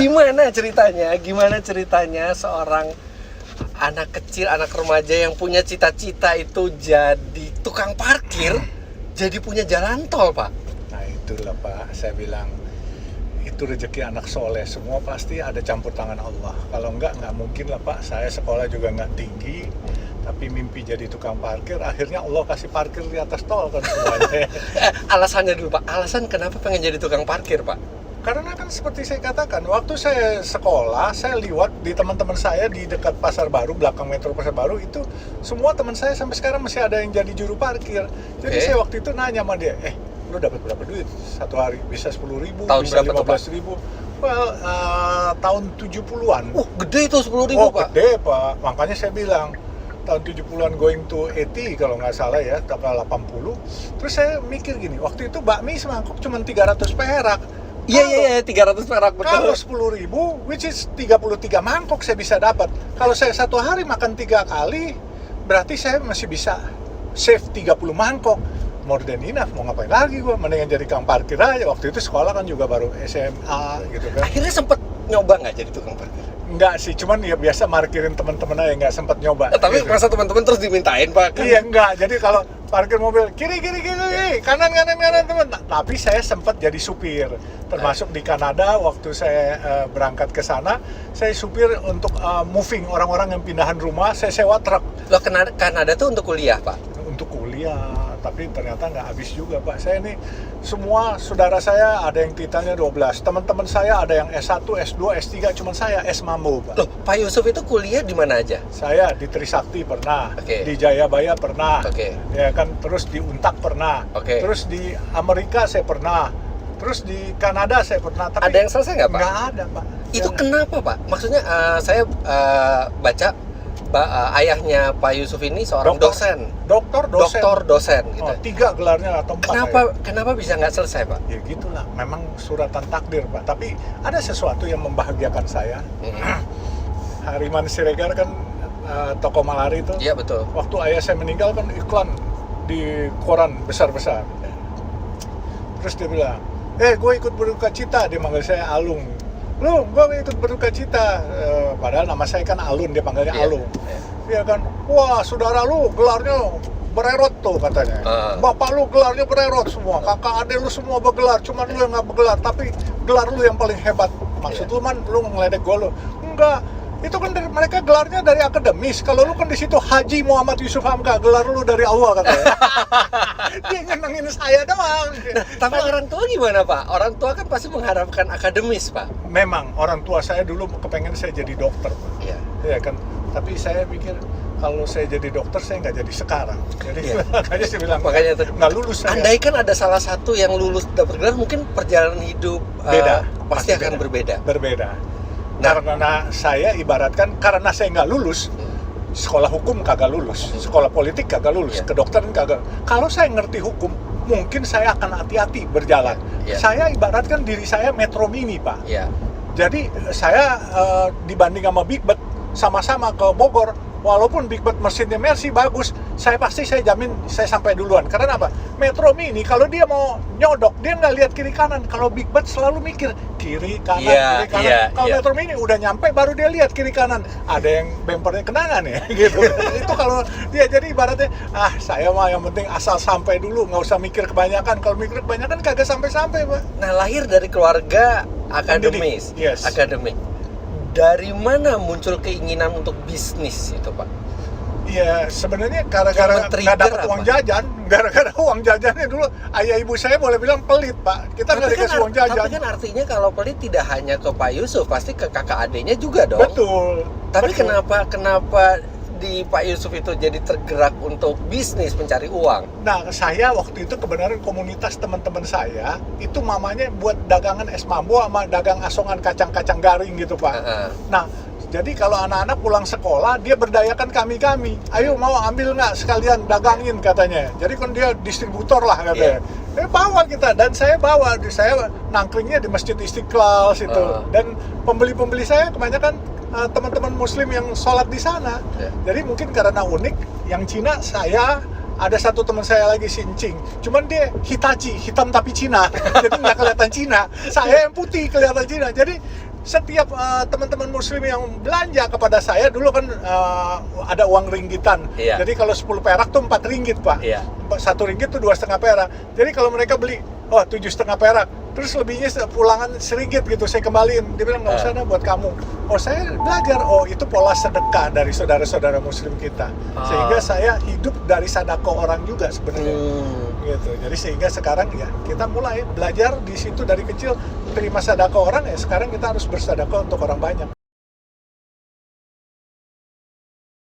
Gimana ceritanya seorang anak kecil, anak remaja yang punya cita-cita itu jadi tukang parkir, jadi punya jalan tol, Pak? Nah itulah Pak, saya bilang itu rezeki anak soleh, semua pasti ada campur tangan Allah. Kalau nggak mungkin lah Pak, saya sekolah juga nggak tinggi, tapi mimpi jadi tukang parkir, akhirnya Allah kasih parkir di atas tol kan semuanya. Alasannya dulu Pak, alasan kenapa pengen jadi tukang parkir Pak? Karena kan seperti saya katakan, waktu saya sekolah, saya lihat di teman-teman saya di dekat Pasar Baru, belakang Metro Pasar Baru itu, semua teman saya sampai sekarang masih ada yang jadi juru parkir. Jadi saya waktu itu nanya sama dia, lu dapat berapa duit satu hari? Bisa 10.000, bisa 15.000. Well, tahun 70-an. Gede itu 10.000 Pak? Gede Pak, makanya saya bilang tahun 70-an going to 80 kalau nggak salah ya, tanggal 80. Terus saya mikir gini, waktu itu bakmi semangkuk cuma 300 perak. Iya, 300 perak betul. Kalau 10.000, which is 33 mangkok saya bisa dapat. Kalau saya satu hari makan 3 kali, berarti saya masih bisa save 30 mangkok. More than enough, mau ngapain lagi gue? Mendingan jadi tukang parkir aja. Waktu itu sekolah kan juga baru SMA gitu kan. Akhirnya sempet nyoba nggak jadi tukang parkir? Enggak sih, cuman ya biasa parkirin teman-teman aja, nggak sempat nyoba. Tapi gitu. masa teman-teman terus dimintain Pak? Kan? Iya enggak, jadi kalau parkir mobil kiri, kanan teman. Tapi saya sempat jadi supir, termasuk di Kanada waktu saya berangkat ke sana, saya supir untuk moving orang-orang yang pindahan rumah, saya sewa truk. Loh, Kanada tuh untuk kuliah Pak? Untuk kuliah, tapi ternyata nggak habis juga Pak. Saya ini semua saudara saya ada yang titelnya 12, teman-teman saya ada yang S1, S2, S3, cuman saya S Mambo Pak. Loh, Pak Yusuf itu kuliah di mana aja? Saya di Trisakti pernah, di Jayabaya pernah, ya kan, terus di Untak pernah, terus di Amerika saya pernah, terus di Kanada saya pernah. Tapi ada yang selesai nggak Pak? Nggak ada Pak. Itu kenapa Pak? Maksudnya saya baca ayahnya Pak Yusuf ini seorang dosen. Doktor dosen gitu. 3 gelarnya atau 4. Kenapa bisa nggak selesai Pak? Ya gitulah, memang suratan takdir Pak. Tapi ada sesuatu yang membahagiakan saya. Hariman Siregar kan toko malari itu. Iya betul. Waktu ayah saya meninggal kan iklan di koran besar-besar. Terus dia bilang, gue ikut berduka cita. Dia manggil saya Alung. Lu, gue ikut berduka cita. Padahal nama saya kan Alun, dia panggilnya Alung. Dia kan, wah saudara lu gelarnya bererot tuh katanya. Bapak lu gelarnya bererot semua, kakak adik lu semua bergelar, cuman lu yang nggak bergelar, tapi gelar lu yang paling hebat. Maksud lu man, lu ngeledek gue lu. Enggak, itu kan dari, mereka gelarnya dari akademis. Kalau lu kan di situ Haji Muhammad Yusuf Hamka, gelar lu dari Allah katanya. Dia nyenengin saya doang. Nah, tapi orang tua gimana Pak? Orang tua kan pasti mengharapkan akademis Pak. Memang orang tua saya dulu kepengen saya jadi dokter Pak. Iya kan. Tapi saya pikir kalau saya jadi dokter saya nggak jadi sekarang. Jadi makanya saya bilang nggak lulus saya. Andai kan ada salah satu yang lulus dapat gelar, mungkin perjalanan hidup pasti akan berbeda. Karena saya ibaratkan, karena saya nggak lulus, sekolah hukum kagak lulus, sekolah politik kagak lulus, kedokteran kagak. Kalau saya ngerti hukum, mungkin saya akan hati-hati berjalan. Saya ibaratkan diri saya Metro Mini Pak. Jadi saya dibanding sama Big Bird, sama-sama ke Bogor, walaupun Big Bird mesinnya Mercy bagus, saya jamin saya sampai duluan. Karena apa? Metro Mini kalau dia mau nyodok, dia nggak lihat kiri kanan. Kalau Big Bird selalu mikir kiri kanan. Kalau Metro Mini udah nyampe baru dia lihat kiri kanan. Ada yang bempernya kenangan ya gitu. Itu kalau dia, jadi ibaratnya saya mah yang penting asal sampai dulu, nggak usah mikir kebanyakan. Kalau mikir kebanyakan kagak sampai-sampai Pak. Nah, lahir dari keluarga akademis, akademik. Dari mana muncul keinginan untuk bisnis itu Pak? Iya, sebenarnya gara-gara nggak dapat uang jajan. Gara-gara uang jajannya dulu ayah ibu saya boleh bilang pelit Pak. Kita nggak dikasih uang jajan. Tapi kan artinya kalau pelit tidak hanya ke Pak Yusuf, pasti ke kakak adiknya juga dong. Betul. Tapi kenapa di Pak Yusuf itu jadi tergerak untuk bisnis, mencari uang? Nah, saya waktu itu kebenaran komunitas teman-teman saya itu mamanya buat dagangan es mambo sama dagang asongan kacang-kacang garing gitu Pak. Nah, jadi kalau anak-anak pulang sekolah, dia berdayakan kami. Ayo mau ambil nggak sekalian dagangin katanya. Jadi kan dia distributor lah katanya. Bawa kita, dan saya bawa. Saya nangkringnya di Masjid Istiqlal situ. Dan pembeli-pembeli saya kebanyakan teman-teman muslim yang sholat di sana. Jadi mungkin karena unik, yang Cina saya, ada satu teman saya lagi si Encing, cuman dia Hitachi, hitam tapi Cina. Jadi nggak kelihatan Cina. Saya yang putih kelihatan Cina. Jadi setiap teman-teman muslim yang belanja kepada saya dulu kan ada uang ringgitan. Iya. Jadi kalau 10 perak tuh 4 ringgit, Pak. Iya. 1 ringgit tuh 2,5 perak. Jadi kalau mereka beli, 7,5 perak. Terus lebihnya pulangan seringgit gitu, saya kembaliin. Dia bilang, nggak usah dah buat kamu. Saya belajar, itu pola sedekah dari saudara-saudara muslim kita. Sehingga saya hidup dari sedekah orang juga sebenarnya. Gitu. Jadi sehingga sekarang ya kita mulai belajar di situ dari kecil terima sedekah orang, ya sekarang kita harus bersedekah untuk orang banyak.